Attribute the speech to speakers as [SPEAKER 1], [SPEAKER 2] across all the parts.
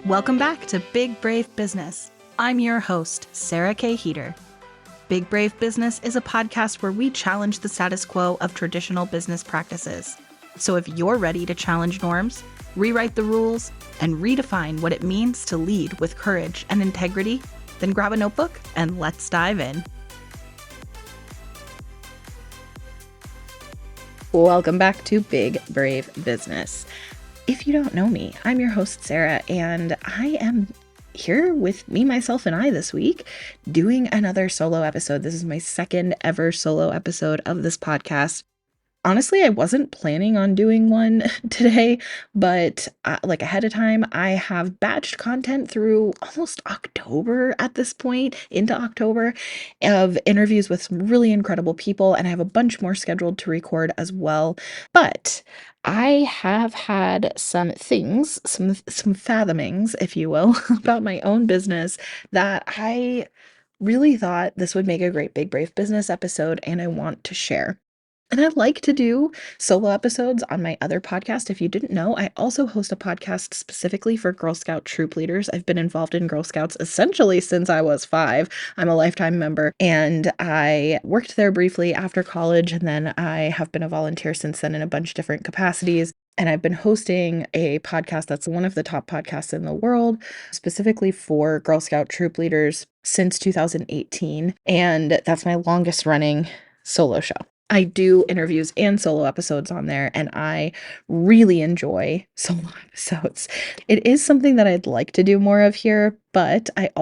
[SPEAKER 1] Welcome back to Big Brave Business. I'm your host, Sarah K. Heater. Big Brave Business is a podcast where we challenge the status quo of traditional business practices. So if you're ready to challenge norms, rewrite the rules, and redefine what it means to lead with courage and integrity, then grab a notebook and let's dive in. Welcome back to Big Brave Business. If you don't know me, I'm your host, Sarah, and I am here with me, myself, and I this week doing another solo episode. This is my second ever solo episode of this podcast. Honestly, I wasn't planning on doing one today, but ahead of time, I have batched content through almost October at this point, into October, of interviews with some really incredible people, and I have a bunch more scheduled to record as well. But I have had some things, some fathomings, if you will, about my own business that I really thought this would make a great Big Brave Business episode, and I want to share. And I like to do solo episodes on my other podcast. If you didn't know, I also host a podcast specifically for Girl Scout troop leaders. I've been involved in Girl Scouts essentially since I was 5. I'm a lifetime member, and I worked there briefly after college, and then I have been a volunteer since then in a bunch of different capacities. And I've been hosting a podcast that's one of the top podcasts in the world, specifically for Girl Scout troop leaders since 2018. And that's my longest running solo show. I do interviews and solo episodes on there, and I really enjoy solo episodes. It is something that I'd like to do more of here, but I've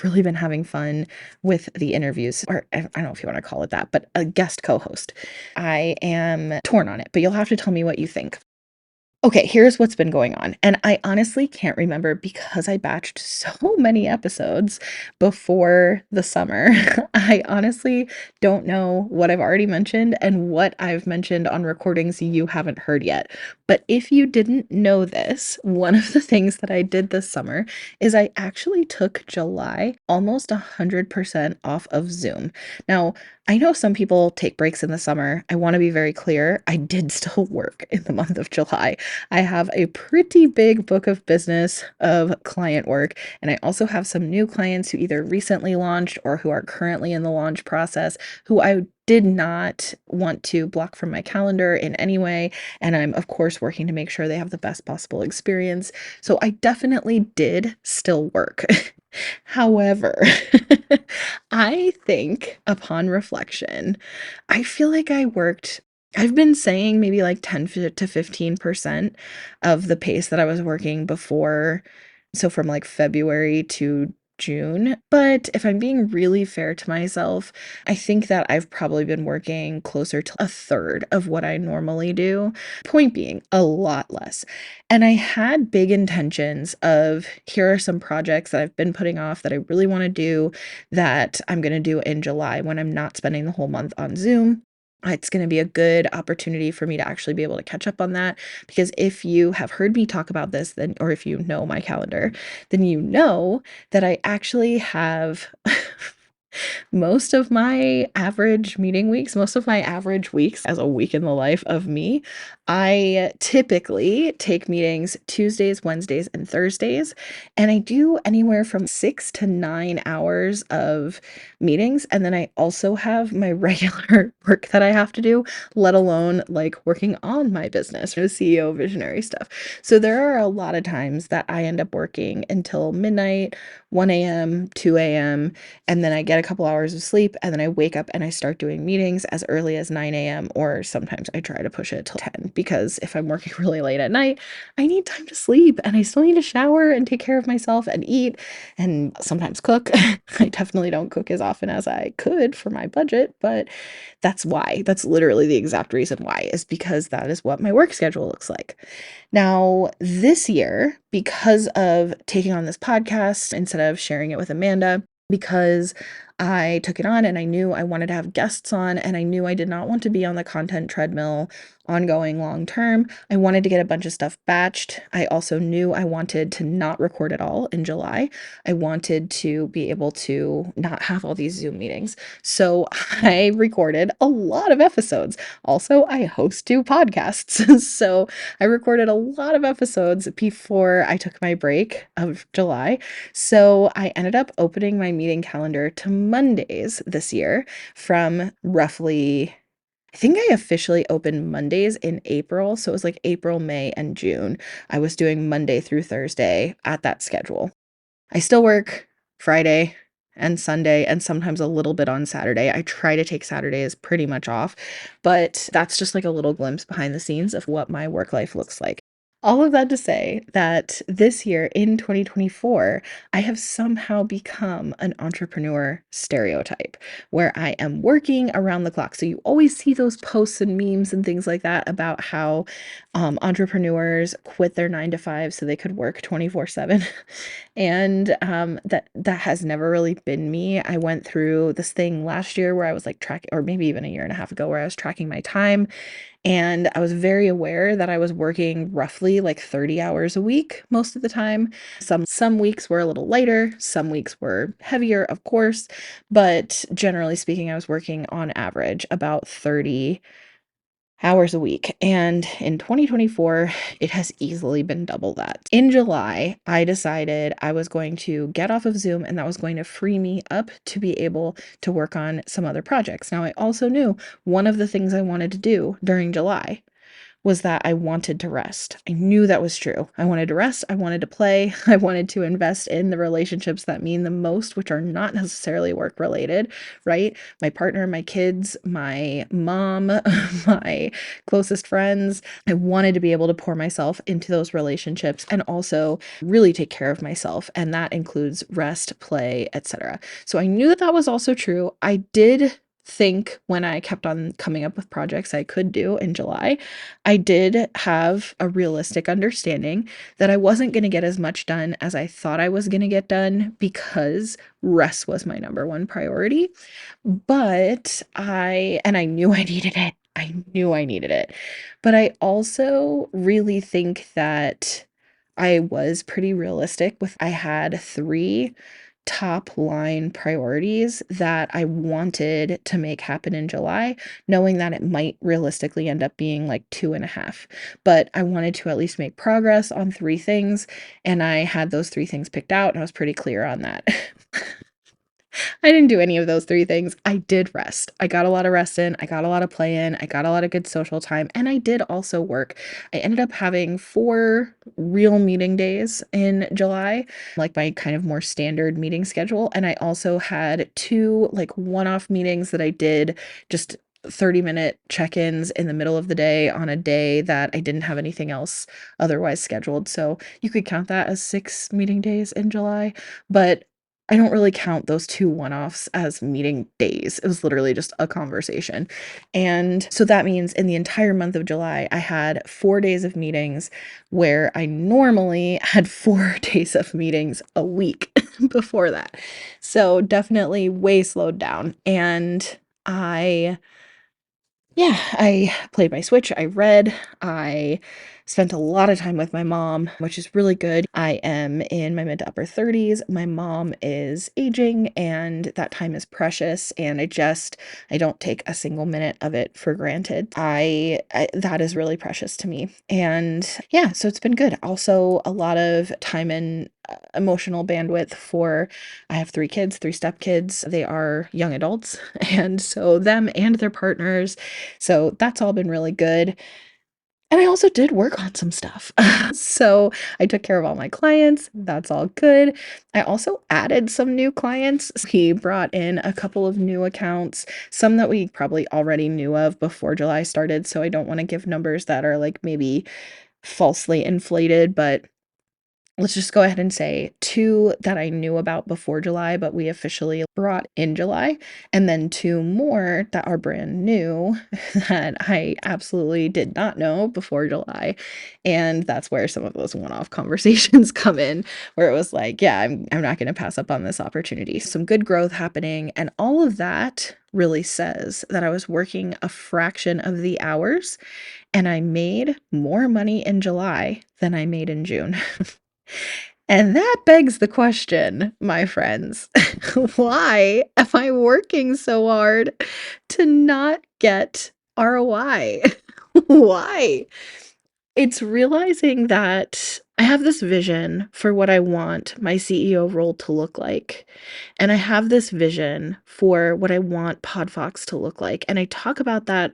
[SPEAKER 1] really been having fun with the interviews, or I don't know if you want to call it that, but a guest co-host. I am torn on it, but you'll have to tell me what you think. Okay, here's what's been going on. And I honestly can't remember because I batched so many episodes before the summer. I honestly don't know what I've already mentioned and what I've mentioned on recordings you haven't heard yet. But if you didn't know this, one of the things that I did this summer is I actually took July almost 100% off of Zoom. Now, I know some people take breaks in the summer. I want to be very clear. I did still work in the month of July. I have a pretty big book of business of client work, and I also have some new clients who either recently launched or who are currently in the launch process who I did not want to block from my calendar in any way. And I'm, of course, working to make sure they have the best possible experience. So I definitely did still work. However, I think upon reflection, I feel like I've been saying maybe like 10 to 15% of the pace that I was working before. So from like February to June. But if I'm being really fair to myself, I think that I've probably been working closer to a third of what I normally do. Point being, a lot less. And I had big intentions of here are some projects that I've been putting off that I really want to do that I'm going to do in July when I'm not spending the whole month on Zoom. It's going to be a good opportunity for me to actually be able to catch up on that, because if you have heard me talk about this, then, or if you know my calendar, then you know that I actually have most of my average weeks as a week in the life of me. I typically take meetings Tuesdays, Wednesdays, and Thursdays, and I do anywhere from 6 to 9 hours of meetings. And then I also have my regular work that I have to do, let alone like working on my business or CEO visionary stuff. So there are a lot of times that I end up working until midnight, 1 a.m., 2 a.m., and then I get a couple hours of sleep, and then I wake up and I start doing meetings as early as 9 a.m., or sometimes I try to push it till 10, because if I'm working really late at night, I need time to sleep, and I still need to shower and take care of myself and eat, and sometimes cook. I definitely don't cook as often as I could for my budget, but that's why. That's literally the exact reason why, is because that is what my work schedule looks like. Now, this year, because of taking on this podcast instead of sharing it with Amanda, because I took it on and I knew I wanted to have guests on, and I knew I did not want to be on the content treadmill ongoing long term. I wanted to get a bunch of stuff batched. I also knew I wanted to not record at all in July. I wanted to be able to not have all these Zoom meetings. So I recorded a lot of episodes. Also, I host 2 podcasts. So I recorded a lot of episodes before I took my break of July. So I ended up opening my meeting calendar to Mondays this year from roughly, I think I officially opened Mondays in April. So it was like April, May, and June. I was doing Monday through Thursday at that schedule. I still work Friday and Sunday and sometimes a little bit on Saturday. I try to take Saturdays pretty much off, but that's just like a little glimpse behind the scenes of what my work life looks like. All of that to say that this year in 2024, I have somehow become an entrepreneur stereotype where I am working around the clock. So you always see those posts and memes and things like that about how entrepreneurs quit their 9 to 5 so they could work 24/7. And that has never really been me. I went through this thing last year where I was like tracking, or maybe even a year and a half ago, where I was tracking my time, and I was very aware that I was working roughly like 30 hours a week most of the time. Some weeks were a little lighter, some weeks were heavier, of course, but generally speaking, I was working on average about 30 hours a week. And in 2024, it has easily been double that. In July, I decided I was going to get off of Zoom, and that was going to free me up to be able to work on some other projects. Now, I also knew one of the things I wanted to do during July was that I wanted to rest. I knew that was true. I wanted to rest, I wanted to play, I wanted to invest in the relationships that mean the most, which are not necessarily work related, right? My partner, my kids, my mom, my closest friends. I wanted to be able to pour myself into those relationships and also really take care of myself, and that includes rest, play, etc. So I knew that that was also true. I did think when I kept on coming up with projects I could do in July, I did have a realistic understanding that I wasn't going to get as much done as I thought I was going to get done because rest was my number one priority. But I knew I needed it. I knew I needed it. But I also really think that I was pretty realistic with I had 3 top line priorities that I wanted to make happen in July, knowing that it might realistically end up being like 2.5. But I wanted to at least make progress on 3 things, and I had those 3 things picked out, and I was pretty clear on that. I didn't do any of those 3 things. I did rest. I got a lot of rest in, I got a lot of play in, I got a lot of good social time, and I did also work. I ended up having 4 real meeting days in July, like my kind of more standard meeting schedule, and I also had 2 like one-off meetings that I did, just 30-minute check-ins in the middle of the day on a day that I didn't have anything else otherwise scheduled. So you could count that as 6 meeting days in July, but I don't really count those 2 one-offs as meeting days. It was literally just a conversation. And so that means in the entire month of July, I had 4 days of meetings where I normally had 4 days of meetings a week before that. So definitely way slowed down. And I yeah, I played my Switch, I read, I spent a lot of time with my mom, which is really good. I am in my mid to upper 30s. My mom is aging, and that time is precious, and I don't take a single minute of it for granted. I that is really precious to me. And yeah, so it's been good. Also, a lot of time and emotional bandwidth for I have 3 kids, 3 stepkids. They are young adults, and so them and their partners, so that's all been really good. And I also did work on some stuff. So I took care of all my clients. That's all good. I also added some new clients. He brought in a couple of new accounts, some that we probably already knew of before July started. So I don't want to give numbers that are like maybe falsely inflated, but let's just go ahead and say 2 that I knew about before July, but we officially brought in July, and then 2 more that are brand new that I absolutely did not know before July. And that's where some of those one-off conversations come in, where it was like, yeah, I'm not gonna pass up on this opportunity. Some good growth happening, and all of that really says that I was working a fraction of the hours, and I made more money in July than I made in June. And that begs the question, my friends, why am I working so hard to not get ROI? Why? It's realizing that I have this vision for what I want my CEO role to look like. And I have this vision for what I want Podfox to look like. And I talk about that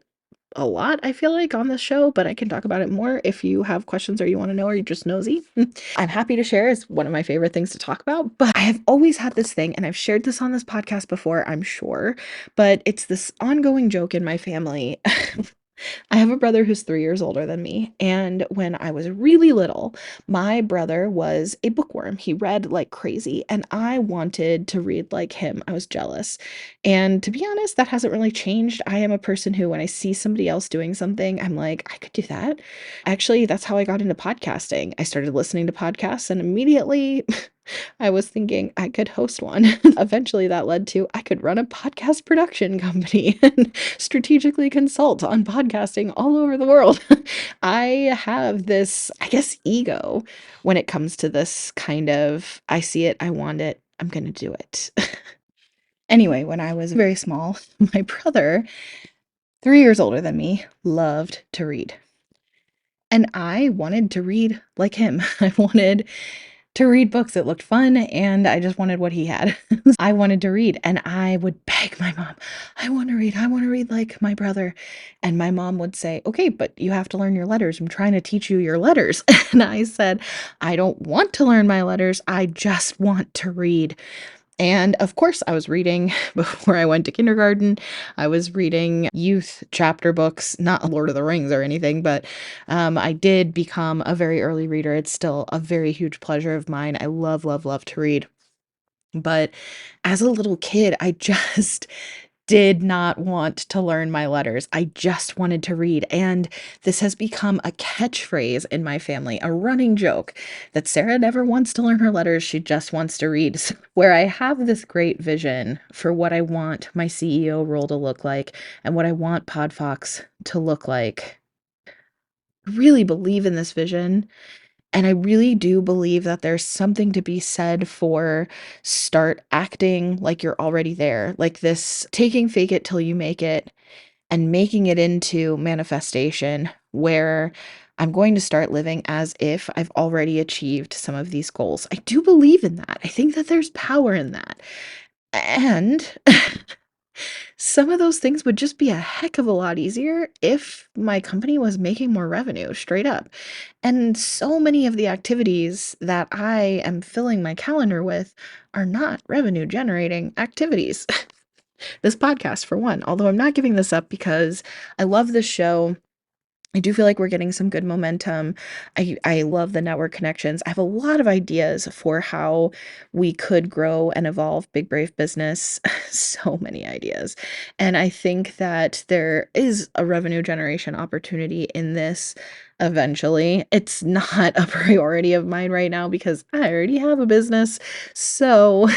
[SPEAKER 1] a lot, I feel like, on this show, but I can talk about it more if you have questions or you want to know or you're just nosy. I'm happy to share. It's one of my favorite things to talk about, but I have always had this thing, and I've shared this on this podcast before, I'm sure, but it's this ongoing joke in my family. I have a brother who's 3 years older than me, and when I was really little, my brother was a bookworm. He read like crazy, and I wanted to read like him. I was jealous. And to be honest, that hasn't really changed. I am a person who, when I see somebody else doing something, I'm like, I could do that. Actually, that's how I got into podcasting. I started listening to podcasts, and immediately I was thinking I could host one. Eventually, that led to I could run a podcast production company and strategically consult on podcasting all over the world. I have this, I guess, ego when it comes to this kind of I see it, I want it, I'm going to do it. Anyway, when I was very small, my brother, 3 years older than me, loved to read. And I wanted to read like him. I wanted to read books that looked fun, and I just wanted what he had. I wanted to read, and I would beg my mom, I wanna read like my brother." And my mom would say, "Okay, but you have to learn your letters. I'm trying to teach you your letters." And I said, "I don't want to learn my letters. I just want to read." And of course, I was reading before I went to kindergarten. I was reading youth chapter books, not Lord of the Rings or anything, but I did become a very early reader. It's still a very huge pleasure of mine. I love, love, love to read. But as a little kid, I just did not want to learn my letters. I just wanted to read. And this has become a catchphrase in my family, a running joke that Sarah never wants to learn her letters. She just wants to read. So, where I have this great vision for what I want my CEO role to look like and what I want Podfox to look like. I really believe in this vision. And I really do believe that there's something to be said for start acting like you're already there. Like this taking fake it till you make it and making it into manifestation where I'm going to start living as if I've already achieved some of these goals. I do believe in that. I think that there's power in that. And some of those things would just be a heck of a lot easier if my company was making more revenue, straight up. And so many of the activities that I am filling my calendar with are not revenue generating activities. This podcast, for one, although I'm not giving this up because I love this show. I do feel like we're getting some good momentum. I love the network connections. I have a lot of ideas for how we could grow and evolve Big Brave Business. So many ideas. And I think that there is a revenue generation opportunity in this eventually. It's not a priority of mine right now because I already have a business. So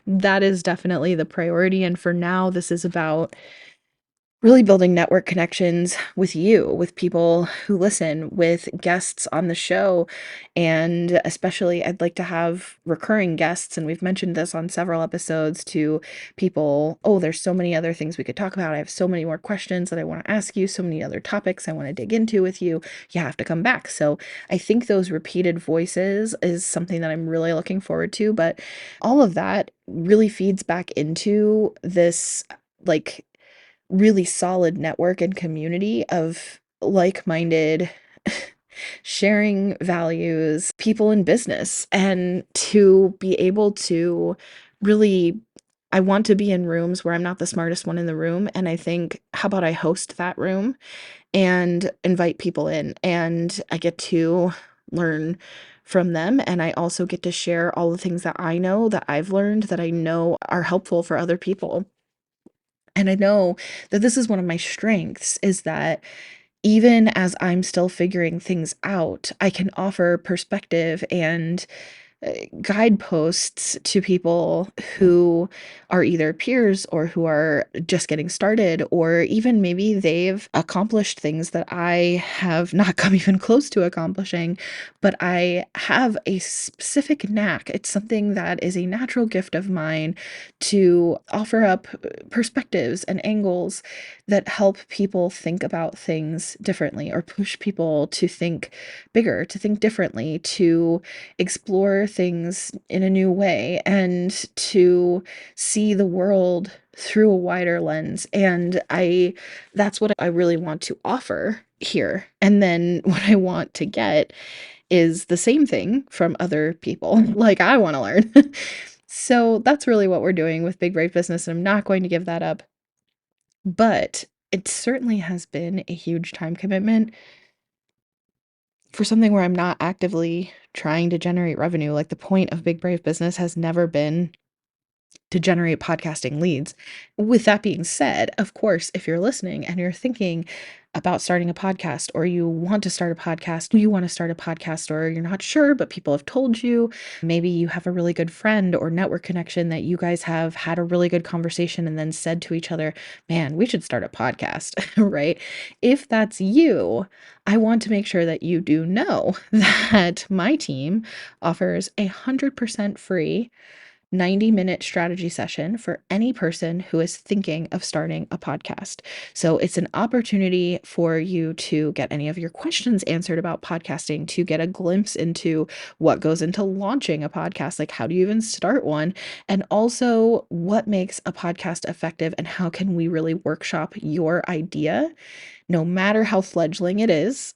[SPEAKER 1] that is definitely the priority. And for now, this is about really building network connections with you, with people who listen, with guests on the show. And especially, I'd like to have recurring guests. And we've mentioned this on several episodes to people. Oh, there's so many other things we could talk about. I have so many more questions that I want to ask you, so many other topics I want to dig into with you. You have to come back. So I think those repeated voices is something that I'm really looking forward to. But all of that really feeds back into this, like, really solid network and community of like-minded sharing values people in business, and to be able to really, I want to be in rooms where I'm not the smartest one in the room, and I think, how about I host that room and invite people in, and I get to learn from them. And I also get to share all the things that I know, that I've learned, that I know are helpful for other people. And I know that this is one of my strengths, is that even as I'm still figuring things out, I can offer perspective and guideposts to people who are either peers or who are just getting started, or even maybe they've accomplished things that I have not come even close to accomplishing, but I have a specific knack. It's something that is a natural gift of mine to offer up perspectives and angles that help people think about things differently, or push people to think bigger, to think differently, to explore things in a new way, and to see the world through a wider lens. And that's what I really want to offer here. And then what I want to get is the same thing from other people. Like, I want to learn. So that's really what we're doing with Big Brave Business. And I'm not going to give that up. But it certainly has been a huge time commitment for something where I'm not actively trying to generate revenue. Like, the point of Big Brave Business has never been to generate podcasting leads. With that being said, of course, if you're listening and you're thinking about starting a podcast, or you want to start a podcast, or you're not sure, but people have told you, maybe you have a really good friend or network connection that you guys have had a really good conversation and then said to each other, man, we should start a podcast, right? If that's you, I want to make sure that you do know that my team offers 100% free 90-minute strategy session for any person who is thinking of starting a podcast. So it's an opportunity for you to get any of your questions answered about podcasting, to get a glimpse into what goes into launching a podcast, like how do you even start one, and also what makes a podcast effective, and how can we really workshop your idea, no matter how fledgling it is.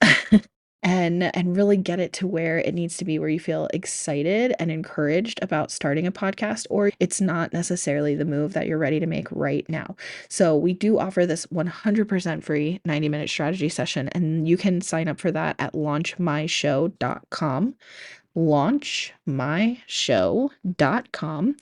[SPEAKER 1] And really get it to where it needs to be, where you feel excited and encouraged about starting a podcast, or it's not necessarily the move that you're ready to make right now. So we do offer this 100% free 90-minute strategy session, and you can sign up for that at launchmyshow.com. launchmyshow.com.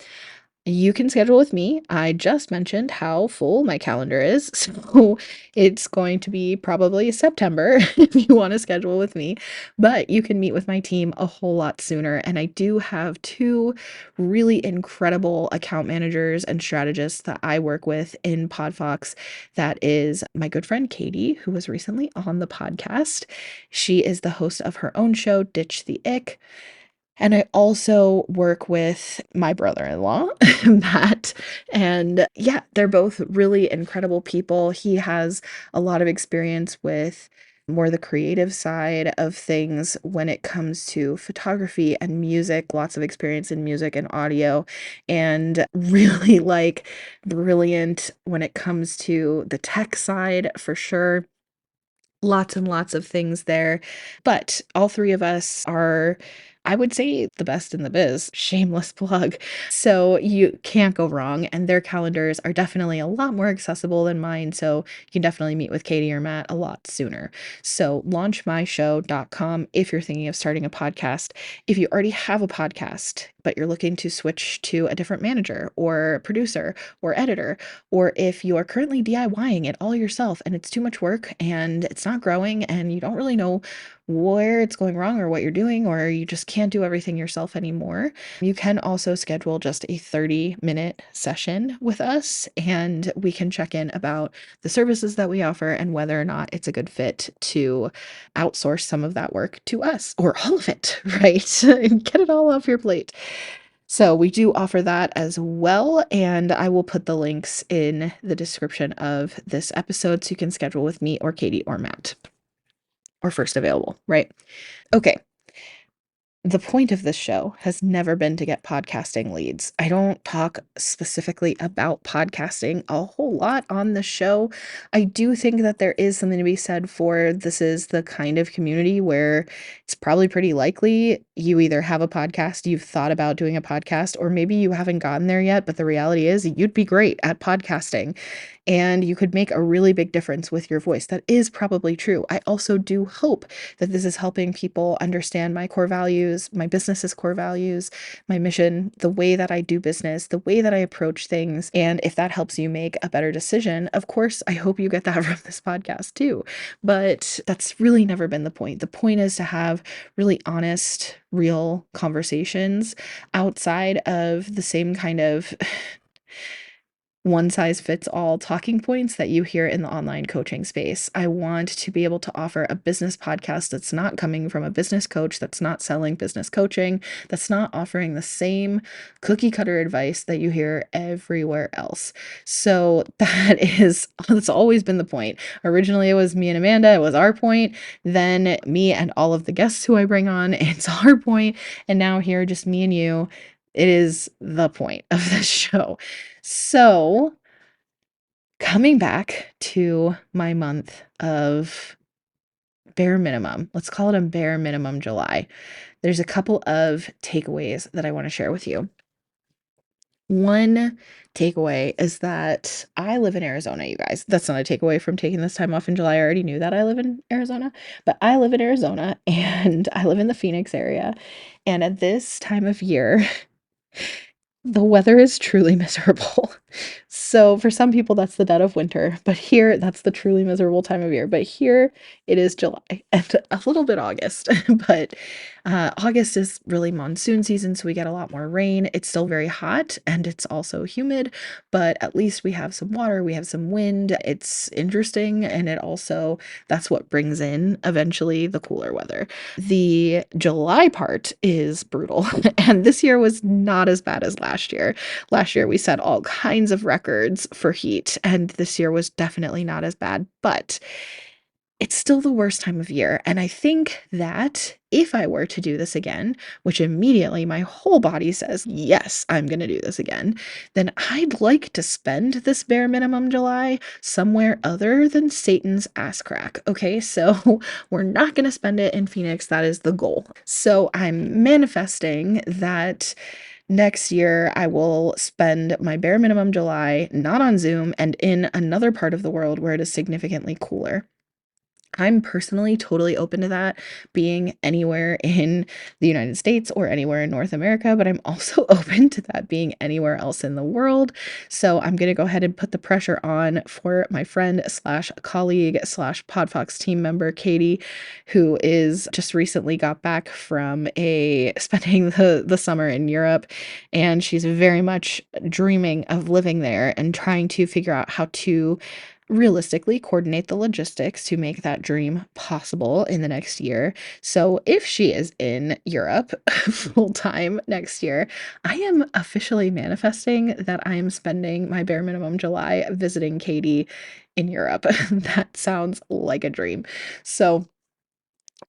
[SPEAKER 1] You can schedule with me. I just mentioned how full my calendar is, so it's going to be probably September if you want to schedule with me, but you can meet with my team a whole lot sooner. And I do have two really incredible account managers and strategists that I work with in PodFox. That is my good friend Katie, who was recently on the podcast. She is the host of her own show, Ditch the Ick. And I also work with my brother-in-law, Matt, and yeah, they're both really incredible people. He has a lot of experience with more the creative side of things when it comes to photography and music, lots of experience in music and audio, and really like brilliant when it comes to the tech side for sure. Lots and lots of things there. But all three of us are, I would say, the best in the biz. Shameless plug. So you can't go wrong. And their calendars are definitely a lot more accessible than mine. So you can definitely meet with Katie or Matt a lot sooner. So launchmyshow.com if you're thinking of starting a podcast. If you already have a podcast, but you're looking to switch to a different manager or producer or editor, or if you are currently DIYing it all yourself and it's too much work and it's not growing and you don't really know where it's going wrong or what you're doing, or you just can't do everything yourself anymore, you can also schedule just a 30-minute session with us, and we can check in about the services that we offer and whether or not it's a good fit to outsource some of that work to us, or all of it, right? And get it all off your plate. So we do offer that as well, and I will put the links in the description of this episode so you can schedule with me or Katie or Matt, or first available, right? Okay. The point of this show has never been to get podcasting leads. I don't talk specifically about podcasting a whole lot on the show. I do think that there is something to be said for, this is the kind of community where it's probably pretty likely you either have a podcast, you've thought about doing a podcast, or maybe you haven't gotten there yet, but the reality is you'd be great at podcasting and you could make a really big difference with your voice. That is probably true. I also do hope that this is helping people understand my core values values, my business's core values, my mission, the way that I do business, the way that I approach things. And if that helps you make a better decision, of course, I hope you get that from this podcast too. But that's really never been the point. The point is to have really honest, real conversations outside of the same kind of one size fits all talking points that you hear in the online coaching space. I want to be able to offer a business podcast that's not coming from a business coach, that's not selling business coaching, that's not offering the same cookie cutter advice that you hear everywhere else. So that's always been the point. Originally, it was me and Amanda, it was our point. Then me and all of the guests who I bring on, it's our point. And now here, just me and you. It is the point of this show. So, coming back to my month of bare minimum, let's call it a bare minimum July. There's a couple of takeaways that I want to share with you. One takeaway is that I live in Arizona, you guys. That's not a takeaway from taking this time off in July. I already knew that I live in Arizona, but I live in Arizona and I live in the Phoenix area. And at this time of year, the weather is truly miserable. So for some people, that's the dead of winter, but here, that's the truly miserable time of year. But here it is July and a little bit August, but August is really monsoon season, so we get a lot more rain. It's still very hot and it's also humid, but at least we have some water, we have some wind. It's interesting, and it also, that's what brings in eventually the cooler weather. The July part is brutal, and this year was not as bad as last year. Last year we set all kinds of records for heat, and this year was definitely not as bad, but it's still the worst time of year. And I think that if I were to do this again, which immediately my whole body says, yes, I'm going to do this again, then I'd like to spend this bare minimum July somewhere other than Satan's ass crack. Okay, so we're not going to spend it in Phoenix. That is the goal. So I'm manifesting that next year, I will spend my bare minimum July not on Zoom and in another part of the world where it is significantly cooler. I'm personally totally open to that being anywhere in the United States or anywhere in North America, but I'm also open to that being anywhere else in the world. So I'm going to go ahead and put the pressure on for my friend slash colleague slash Podfox team member, Katie, who is just recently got back from spending the summer in Europe. And she's very much dreaming of living there and trying to figure out how to realistically coordinate the logistics to make that dream possible in the next year. So if she is in Europe full time next year, I am officially manifesting that I am spending my bare minimum July visiting Katie in Europe. That sounds like a dream. So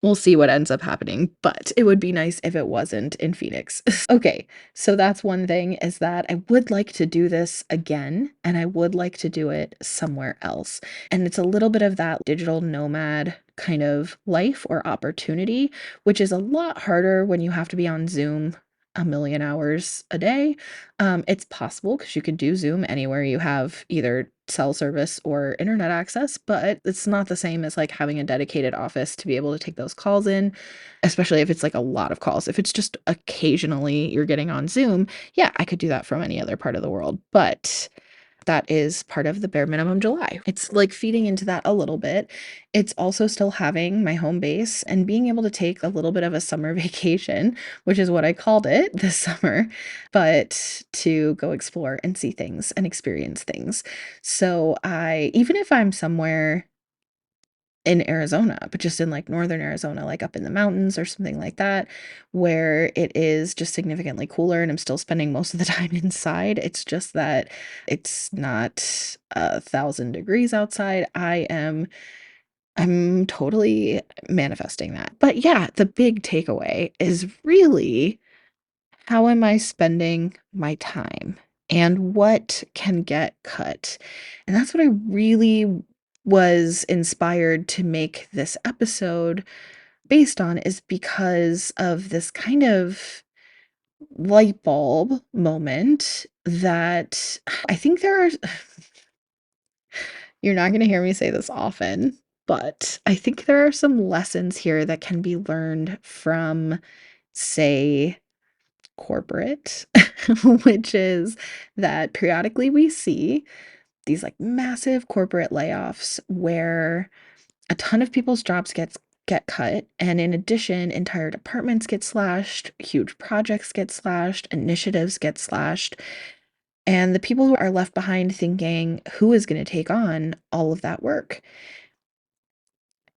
[SPEAKER 1] we'll see what ends up happening, but it would be nice if it wasn't in Phoenix. Okay, so that's one thing, is that I would like to do this again, and I would like to do it somewhere else. And it's a little bit of that digital nomad kind of life or opportunity, which is a lot harder when you have to be on Zoom a million hours a day. It's possible because you could do Zoom anywhere you have either cell service or internet access, but it's not the same as like having a dedicated office to be able to take those calls in, especially if it's like a lot of calls. If it's just occasionally you're getting on Zoom, yeah, I could do that from any other part of the world, but that is part of the bare minimum July. It's like feeding into that a little bit. It's also still having my home base and being able to take a little bit of a summer vacation, which is what I called it this summer, but to go explore and see things and experience things. So even if I'm somewhere in Arizona, but just in like northern Arizona, like up in the mountains or something like that, where it is just significantly cooler and I'm still spending most of the time inside. It's just that it's not 1,000 degrees outside. I'm totally manifesting that. But yeah, the big takeaway is really, how am I spending my time and what can get cut? And that's what I really was inspired to make this episode based on, is because of this kind of light bulb moment that I think there are. You're not going to hear me say this often, but I think there are some lessons here that can be learned from say, corporate, which is that periodically we see these like massive corporate layoffs where a ton of people's jobs get cut, and in addition, entire departments get slashed, huge projects get slashed, initiatives get slashed, and the people who are left behind thinking, who is going to take on all of that work?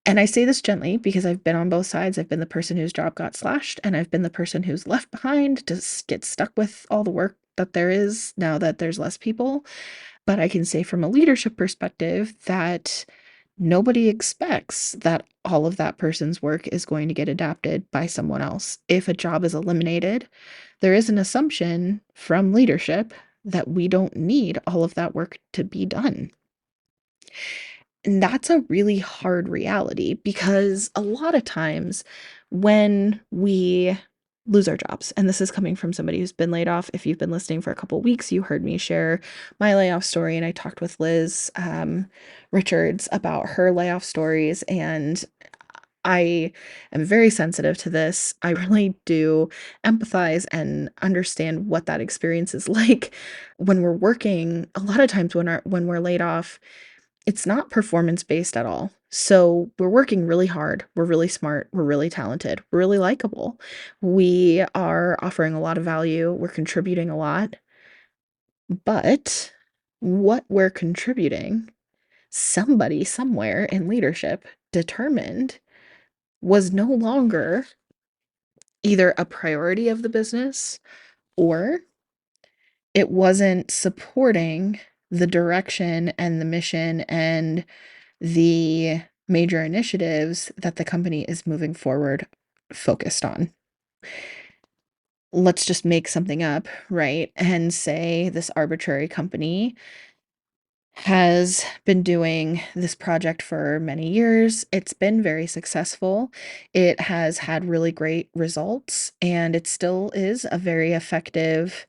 [SPEAKER 1] And I say this gently because I've been on both sides. I've been the person whose job got slashed, and I've been the person who's left behind to get stuck with all the work that there is now that there's less people. But I can say from a leadership perspective that nobody expects that all of that person's work is going to get adapted by someone else. If a job is eliminated, there is an assumption from leadership that we don't need all of that work to be done. And that's a really hard reality because a lot of times when we lose our jobs, and this is coming from somebody who's been laid off. If you've been listening for a couple weeks, you heard me share my layoff story, and I talked with Liz Richards about her layoff stories. And I am very sensitive to this. I really do empathize and understand what that experience is like when we're working. A lot of times when we're laid off, it's not performance based at all. So we're working really hard. We're really smart. We're really talented. We're really likable. We are offering a lot of value. We're contributing a lot. But what we're contributing, somebody somewhere in leadership determined was no longer either a priority of the business or it wasn't supporting the direction and the mission and the major initiatives that the company is moving forward focused on. Let's just make something up, right? And say this arbitrary company has been doing this project for many years. It's been very successful. It has had really great results, and it still is a very effective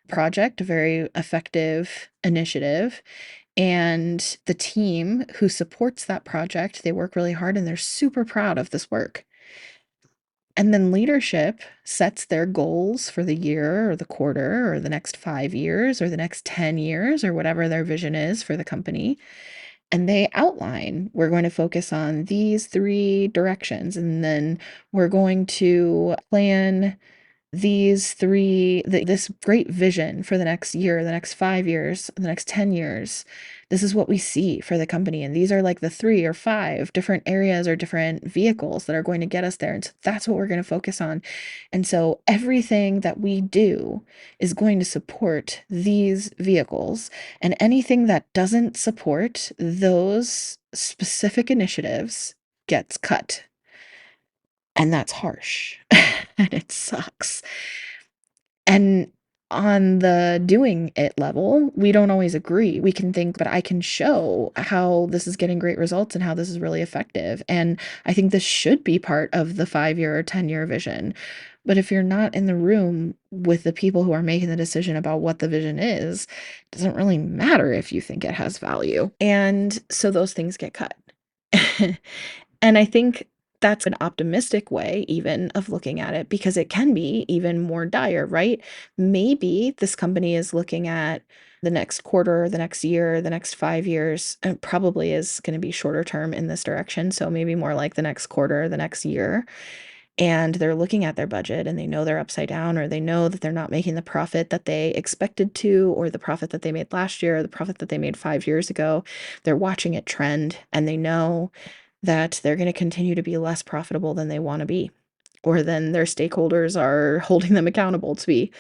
[SPEAKER 1] project, a very effective initiative. And the team who supports that project, they work really hard and they're super proud of this work. And then leadership sets their goals for the year or the quarter or the next 5 years or the next 10 years or whatever their vision is for the company. And they outline, we're going to focus on these three directions. And then we're going to plan this great vision for the next year, the next 5 years, the next 10 years. This is what we see for the company. And these are like the 3 or 5 different areas or different vehicles that are going to get us there. And so that's what we're going to focus on. And so everything that we do is going to support these vehicles. And anything that doesn't support those specific initiatives gets cut. And that's harsh. And it sucks. And on the doing it level, we don't always agree. We can think, but I can show how this is getting great results and how this is really effective. And I think this should be part of the 5 year or 10-year vision. But if you're not in the room with the people who are making the decision about what the vision is, it doesn't really matter if you think it has value. And so those things get cut. And I think that's an optimistic way even of looking at it because it can be even more dire, right? Maybe this company is looking at the next quarter, the next year, the next 5 years, and probably is going to be shorter term in this direction. So maybe more like the next quarter, the next year. And they're looking at their budget and they know they're upside down, or they know that they're not making the profit that they expected to, or the profit that they made last year, or the profit that they made 5 years ago. They're watching it trend and they know that they're going to continue to be less profitable than they want to be, or than their stakeholders are holding them accountable to be.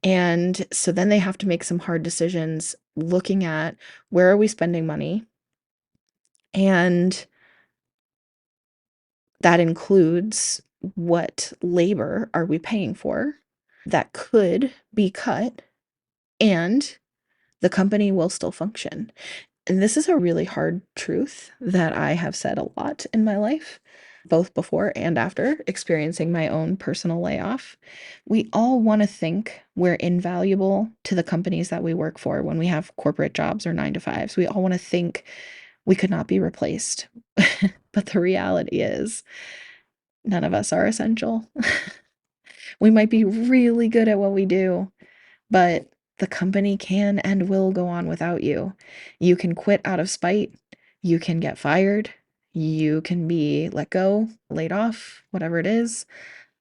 [SPEAKER 1] And so then they have to make some hard decisions looking at where are we spending money? And that includes what labor are we paying for that could be cut and the company will still function. And this is a really hard truth that I have said a lot in my life, both before and after experiencing my own personal layoff. We all want to think we're invaluable to the companies that we work for when we have corporate jobs or 9 to 5s. We all want to think we could not be replaced. But the reality is, none of us are essential. We might be really good at what we do, but the company can and will go on without you. You can quit out of spite. You can get fired. You can be let go, laid off, whatever it is.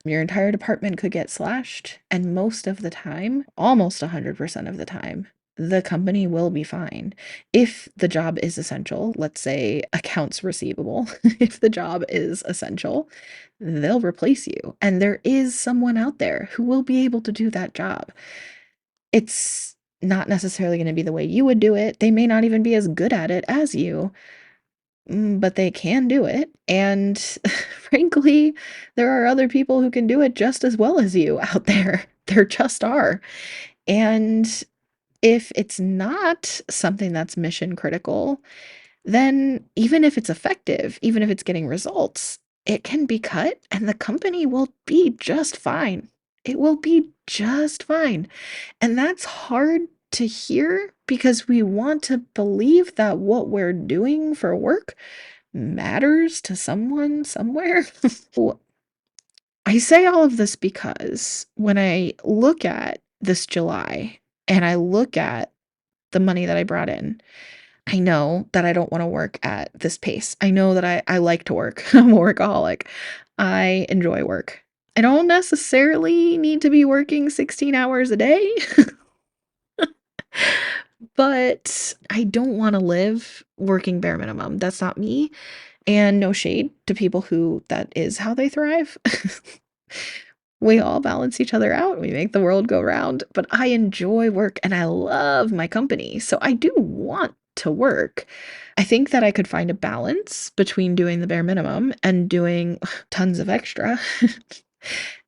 [SPEAKER 1] Your entire department could get slashed. And most of the time, almost 100% of the time, the company will be fine. If the job is essential, let's say accounts receivable, if the job is essential, they'll replace you. And there is someone out there who will be able to do that job. It's not necessarily going to be the way you would do it. They may not even be as good at it as you, but they can do it. And frankly, there are other people who can do it just as well as you out there. There just are. And if it's not something that's mission critical, then even if it's effective, even if it's getting results, it can be cut and the company will be just fine. It will be just fine. And that's hard to hear because we want to believe that what we're doing for work matters to someone somewhere. So I say all of this because when I look at this July and I look at the money that I brought in, I know that I don't want to work at this pace. I know that I like to work. I'm a workaholic. I enjoy work. I don't necessarily need to be working 16 hours a day, but I don't want to live working bare minimum. That's not me. And no shade to people who that is how they thrive. We all balance each other out. We make the world go round. But I enjoy work and I love my company. So I do want to work. I think that I could find a balance between doing the bare minimum and doing tons of extra.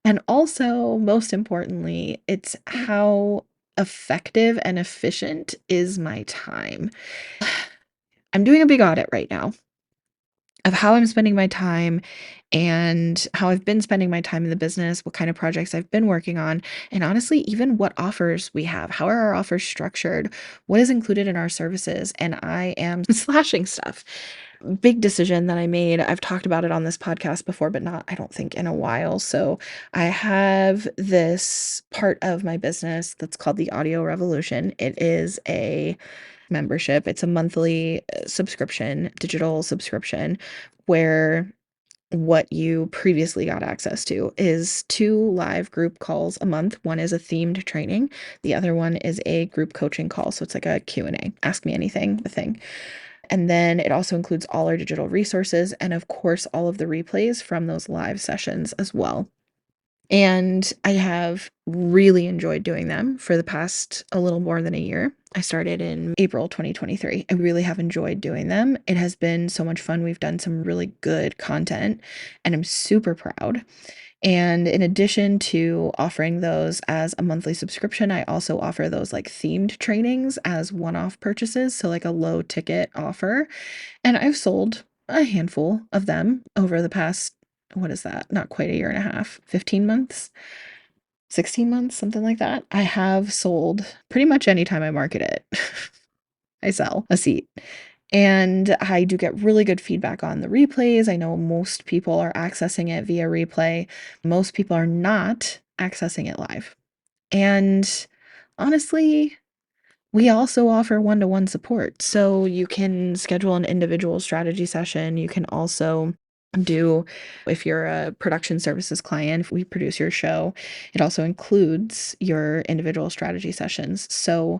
[SPEAKER 1] And also, most importantly, it's how effective and efficient is my time. I'm doing a big audit right now of how I'm spending my time and how I've been spending my time in the business, what kind of projects I've been working on, and honestly, even what offers we have. How are our offers structured? What is included in our services? And I am slashing stuff. Big decision that I made. I've talked about it on this podcast before, but not, I don't think, in a while. So I have this part of my business that's called the Audio Revolution. It is a membership. It's a monthly subscription, digital subscription, where what you previously got access to is 2 live group calls a month. One is a themed training. The other one is a group coaching call. So it's like a Q&A, ask me anything, the thing. And then it also includes all our digital resources and of course all of the replays from those live sessions as well. And I have really enjoyed doing them for the past a little more than a year. I started in April 2023. I really have enjoyed doing them. It has been so much fun. We've done some really good content, and I'm super proud. And in addition to offering those as a monthly subscription, I also offer those like themed trainings as one-off purchases, so like a low ticket offer. And I've sold a handful of them over the past, what is that? Not quite a year and a half, 15 months, 16 months, something like that. I have sold pretty much anytime I market it. I sell a seat. And I do get really good feedback on the replays. I know most people are accessing it via replay. Most people are not accessing it live. And honestly, we also offer one-to-one support. So you can schedule an individual strategy session. You can also do, if you're a production services client, if we produce your show, it also includes your individual strategy sessions. So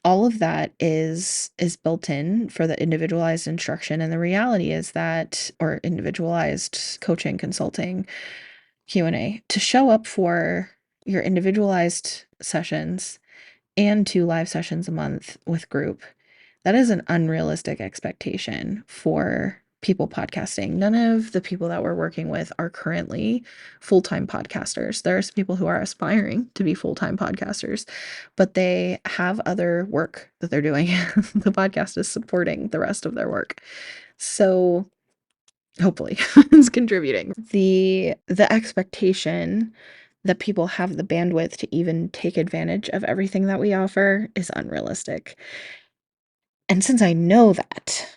[SPEAKER 1] all of that is built in for the individualized instruction. And the reality is that, or individualized coaching, consulting, Q&A, to show up for your individualized sessions and 2 live sessions a month with group, that is an unrealistic expectation for people podcasting. None of the people that we're working with are currently full-time podcasters. There's people who are aspiring to be full-time podcasters, but they have other work that they're doing. The podcast is supporting the rest of their work. So hopefully it's contributing. The expectation that people have the bandwidth to even take advantage of everything that we offer is unrealistic. And since I know that,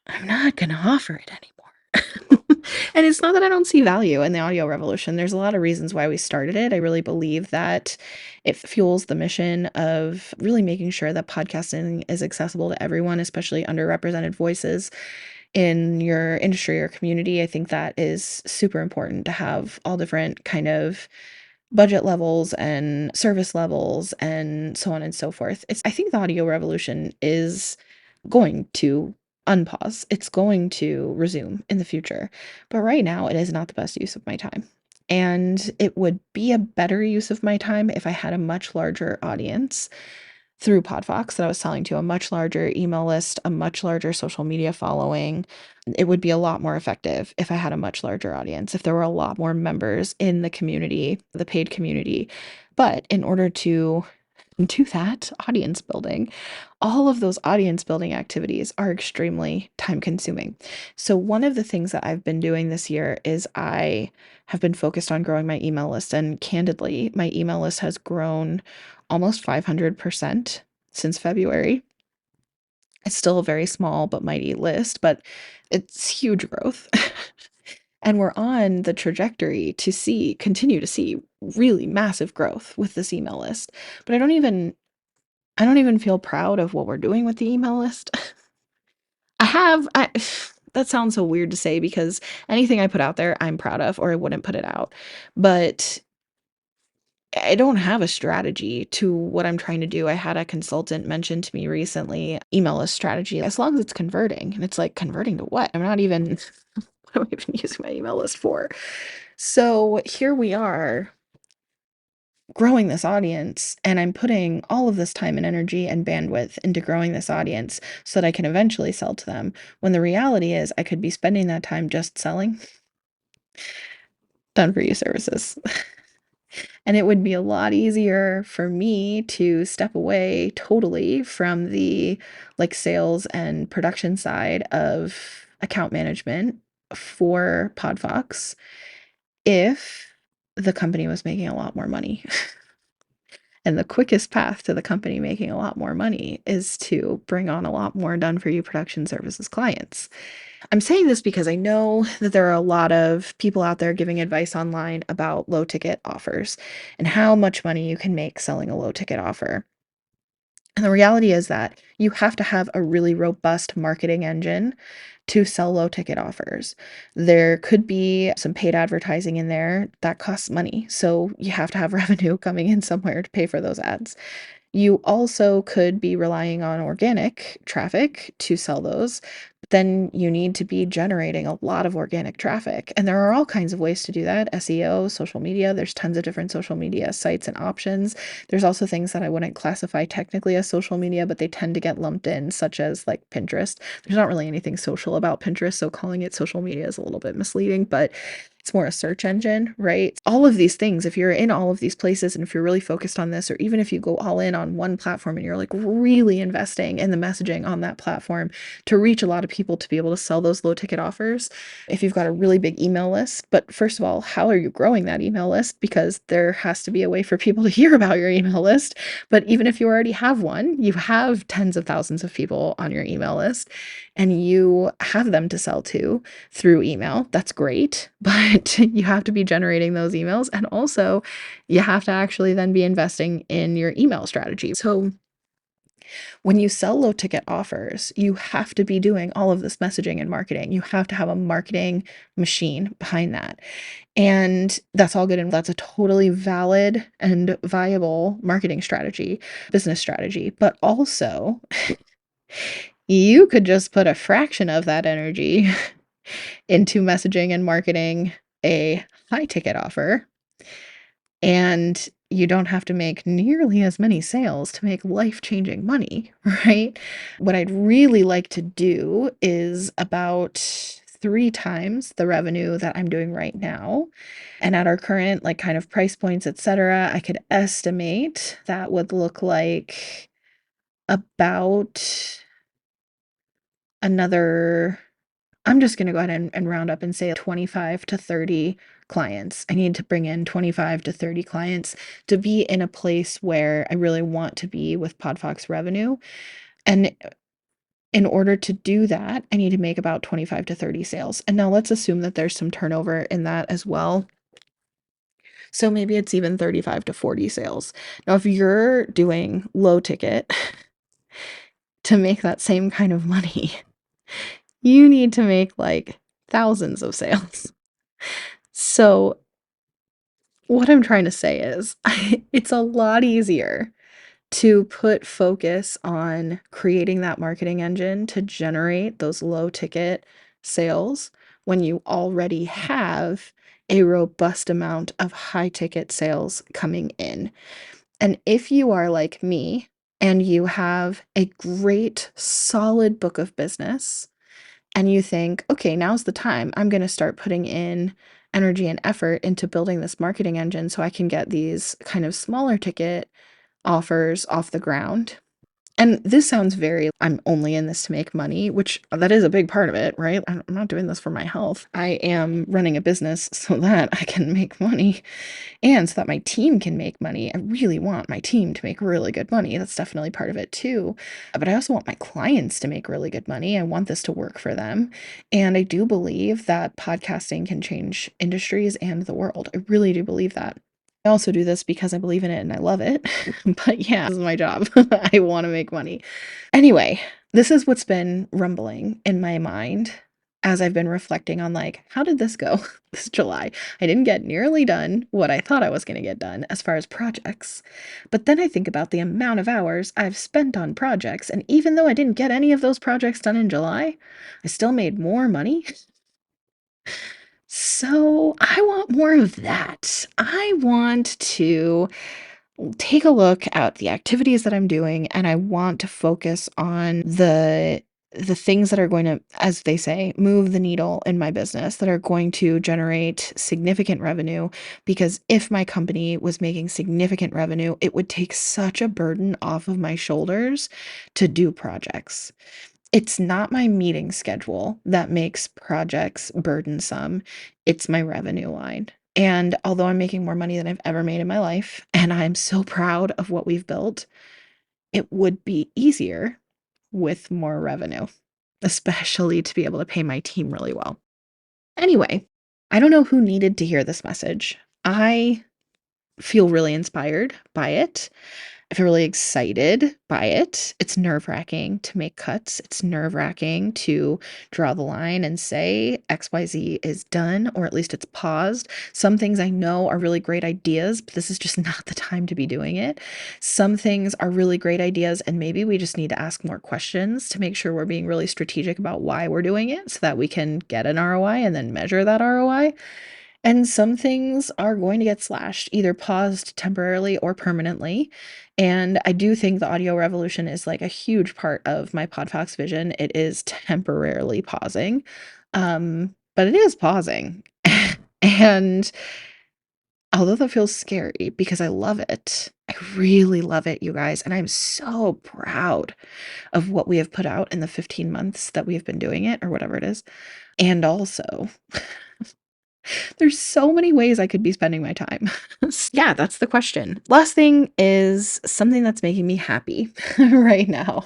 [SPEAKER 1] I'm not going to offer it anymore. And it's not that I don't see value in the audio revolution. There's a lot of reasons why we started it. I really believe that it fuels the mission of really making sure that podcasting is accessible to everyone, especially underrepresented voices in your industry or community. I think that is super important to have all different kind of budget levels and service levels and so on and so forth. I think the audio revolution is going to unpause. It's going to resume in the future. But right now, it is not the best use of my time. And it would be a better use of my time if I had a much larger audience through Podfox that I was selling to, a much larger email list, a much larger social media following. It would be a lot more effective if I had a much larger audience, if there were a lot more members in the community, the paid community. But in order to do that audience building, all of those audience building activities are extremely time consuming. So, one of the things that I've been doing this year is I have been focused on growing my email list. And candidly, my email list has grown almost 500% since February. It's still a very small but mighty list, but it's huge growth. And we're on the trajectory to continue to see really massive growth with this email list. But I don't even feel proud of what we're doing with the email list. I that sounds so weird to say because anything I put out there, I'm proud of, or I wouldn't put it out. But I don't have a strategy to what I'm trying to do. I had a consultant mention to me recently, email list strategy, as long as it's converting. And it's like, converting to what? I'm not even, what am I even using my email list for? So here we are growing this audience, and I'm putting all of this time and energy and bandwidth into growing this audience so that I can eventually sell to them. When the reality is, I could be spending that time just selling done for you services. And it would be a lot easier for me to step away totally from the like sales and production side of account management for Podfox if the company was making a lot more money. And the quickest path to the company making a lot more money is to bring on a lot more done for you production services clients. I'm saying this because I know that there are a lot of people out there giving advice online about low ticket offers and how much money you can make selling a low ticket offer. And the reality is that you have to have a really robust marketing engine to sell low ticket offers. There could be some paid advertising in there that costs money. So you have to have revenue coming in somewhere to pay for those ads. You also could be relying on organic traffic to sell those. Then you need to be generating a lot of organic traffic. And there are all kinds of ways to do that. SEO, social media, there's tons of different social media sites and options. There's also things that I wouldn't classify technically as social media, but they tend to get lumped in, such as like Pinterest. There's not really anything social about Pinterest, so calling it social media is a little bit misleading, but it's more a search engine, right? All of these things, if you're in all of these places and if you're really focused on this, or even if you go all in on one platform and you're like really investing in the messaging on that platform to reach a lot of people to be able to sell those low ticket offers, if you've got a really big email list, but first of all, how are you growing that email list? Because there has to be a way for people to hear about your email list. But even if you already have one, you have tens of thousands of people on your email list and you have them to sell to through email. That's great, but you have to be generating those emails. And also, you have to actually then be investing in your email strategy. So, when you sell low ticket offers, you have to be doing all of this messaging and marketing. You have to have a marketing machine behind that. And that's all good. And that's a totally valid and viable marketing strategy, business strategy. But also, you could just put a fraction of that energy into messaging and marketing a high ticket offer, and you don't have to make nearly as many sales to make life-changing money, right? What I'd really like to do is about 3 times the revenue that I'm doing right now. And at our current like kind of price points, etc., I could estimate that would look like about another, I'm just going to go ahead and round up and say 25 to 30 clients. I need to bring in 25 to 30 clients to be in a place where I really want to be with Podfox revenue. And In order to do that, I need to make about 25 to 30 sales. And now let's assume that there's some turnover in that as well. So maybe it's even 35 to 40 sales. Now, if you're doing low ticket to make that same kind of money, you need to make like thousands of sales. So, what I'm trying to say is, it's a lot easier to put focus on creating that marketing engine to generate those low ticket sales when you already have a robust amount of high ticket sales coming in. And if you are like me and you have a great solid book of business and you think, okay, now's the time, I'm going to start putting in energy and effort into building this marketing engine so I can get these kind of smaller ticket offers off the ground. And this sounds very, I'm only in this to make money, which that is a big part of it, right? I'm not doing this for my health. I am running a business so that I can make money and so that my team can make money. I really want my team to make really good money. That's definitely part of it too. But I also want my clients to make really good money. I want this to work for them. And I do believe that podcasting can change industries and the world. I really do believe that. I also do this because I believe in it and I love it. But yeah, this is my job. I want to make money. Anyway, this is what's been rumbling in my mind as I've been reflecting on like, how did this go this July? I didn't get nearly done what I thought I was going to get done as far as projects. But then I think about the amount of hours I've spent on projects. And even though I didn't get any of those projects done in July, I still made more money. So I want more of that. I want to take a look at the activities that I'm doing and I want to focus on the things that are going to, as they say, move the needle in my business, that are going to generate significant revenue. Because if my company was making significant revenue, it would take such a burden off of my shoulders to do projects. It's not my meeting schedule that makes projects burdensome. It's my revenue line. And although I'm making more money than I've ever made in my life, and I'm so proud of what we've built, it would be easier with more revenue, especially to be able to pay my team really well. Anyway, I don't know who needed to hear this message. I feel really inspired by it. I feel really excited by it. It's nerve-wracking to make cuts. It's nerve-wracking to draw the line and say XYZ is done, or at least it's paused. Some things I know are really great ideas, but this is just not the time to be doing it. Some things are really great ideas, and maybe we just need to ask more questions to make sure we're being really strategic about why we're doing it so that we can get an ROI and then measure that ROI. And some things are going to get slashed, either paused temporarily or permanently. And I do think the audio revolution is like a huge part of my Podfox vision. It is temporarily pausing, but it is pausing. And although that feels scary because I love it, I really love it, you guys. And I'm so proud of what we have put out in the 15 months that we have been doing it, or whatever it is. And also, there's so many ways I could be spending my time. Yeah, that's the question. Last thing is something that's making me happy right now.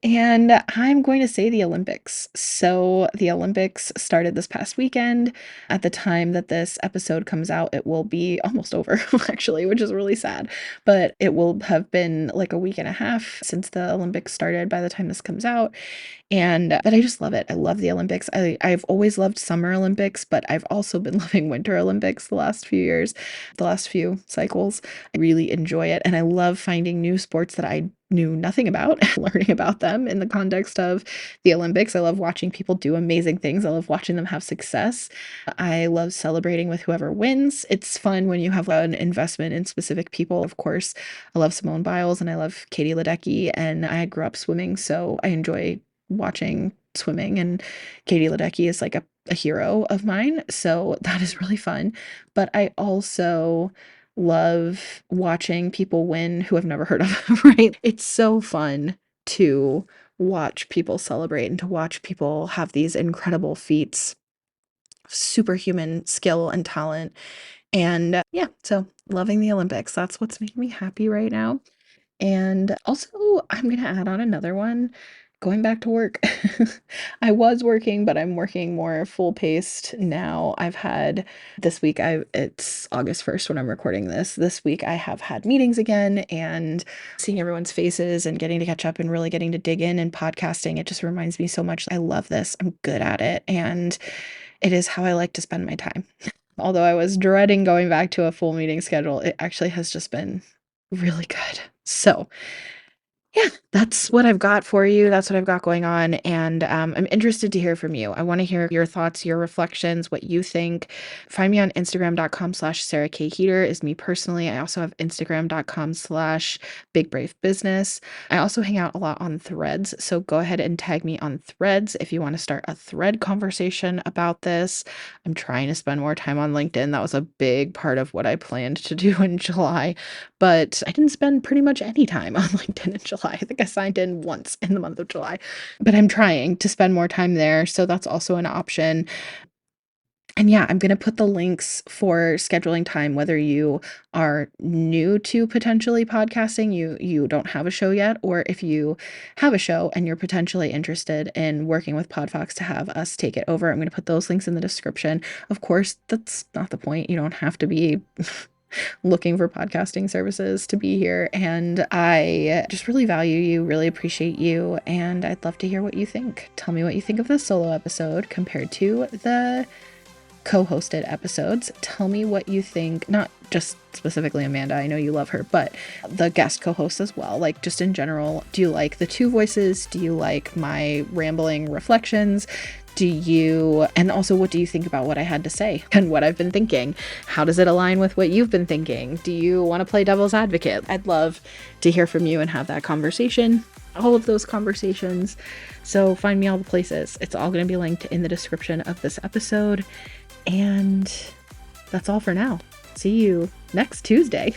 [SPEAKER 1] And I'm going to say the Olympics. So the Olympics started this past weekend. At the time that this episode comes out, it will be almost over, actually, which is really sad. But it will have been like a week and a half since the Olympics started by the time this comes out. And but I just love it. I love the Olympics. I've always loved Summer Olympics, but I've also been loving Winter Olympics the last few years, the last few cycles. I really enjoy it. And I love finding new sports that I knew nothing about, learning about them in the context of the Olympics. I love watching people do amazing things. I love watching them have success. I love celebrating with whoever wins. It's fun when you have an investment in specific people. Of course, I love Simone Biles and I love Katie Ledecky, and I grew up swimming, so I enjoy watching swimming, and Katie Ledecky is like a hero of mine. So that is really fun. But I also love watching people win who I've never heard of, right? It's so fun to watch people celebrate and to watch people have these incredible feats, superhuman skill and talent. And yeah, so loving the Olympics. That's what's making me happy right now. And also, I'm going to add on another one, going back to work. I was working, but I'm working more full paced now. I've had this week, it's August 1st when I'm recording this. This week I have had meetings again and seeing everyone's faces and getting to catch up and really getting to dig in and podcasting. It just reminds me so much. I love this. I'm good at it. And it is how I like to spend my time. Although I was dreading going back to a full meeting schedule, it actually has just been really good. So yeah, that's what I've got for you. That's what I've got going on. And I'm interested to hear from you. I want to hear your thoughts, your reflections, what you think. Find me on Instagram.com/Sarah K. Heater is me personally. I also have Instagram.com/Big Brave Business. I also hang out a lot on Threads. So go ahead and tag me on Threads if you want to start a thread conversation about this. I'm trying to spend more time on LinkedIn. That was a big part of what I planned to do in July, but I didn't spend pretty much any time on LinkedIn in July. I think I signed in once in the month of July, but I'm trying to spend more time there. So that's also an option. And yeah, I'm going to put the links for scheduling time, whether you are new to potentially podcasting, you don't have a show yet, or if you have a show and you're potentially interested in working with Podfox to have us take it over. I'm going to put those links in the description. Of course, that's not the point. You don't have to be looking for podcasting services to be here. And I just really value you, really appreciate you, and I'd love to hear what you think. Tell me what you think of this solo episode compared to the co-hosted episodes. Tell me what you think, not just specifically Amanda, I know you love her, but the guest co-host as well. Like, just in general, do you like the two voices? Do you like my rambling reflections? And also, what do you think about what I had to say and what I've been thinking? How does it align with what you've been thinking? Do you want to play devil's advocate? I'd love to hear from you and have that conversation, all of those conversations. So find me all the places. It's all going to be linked in the description of this episode. And that's all for now. See you next Tuesday.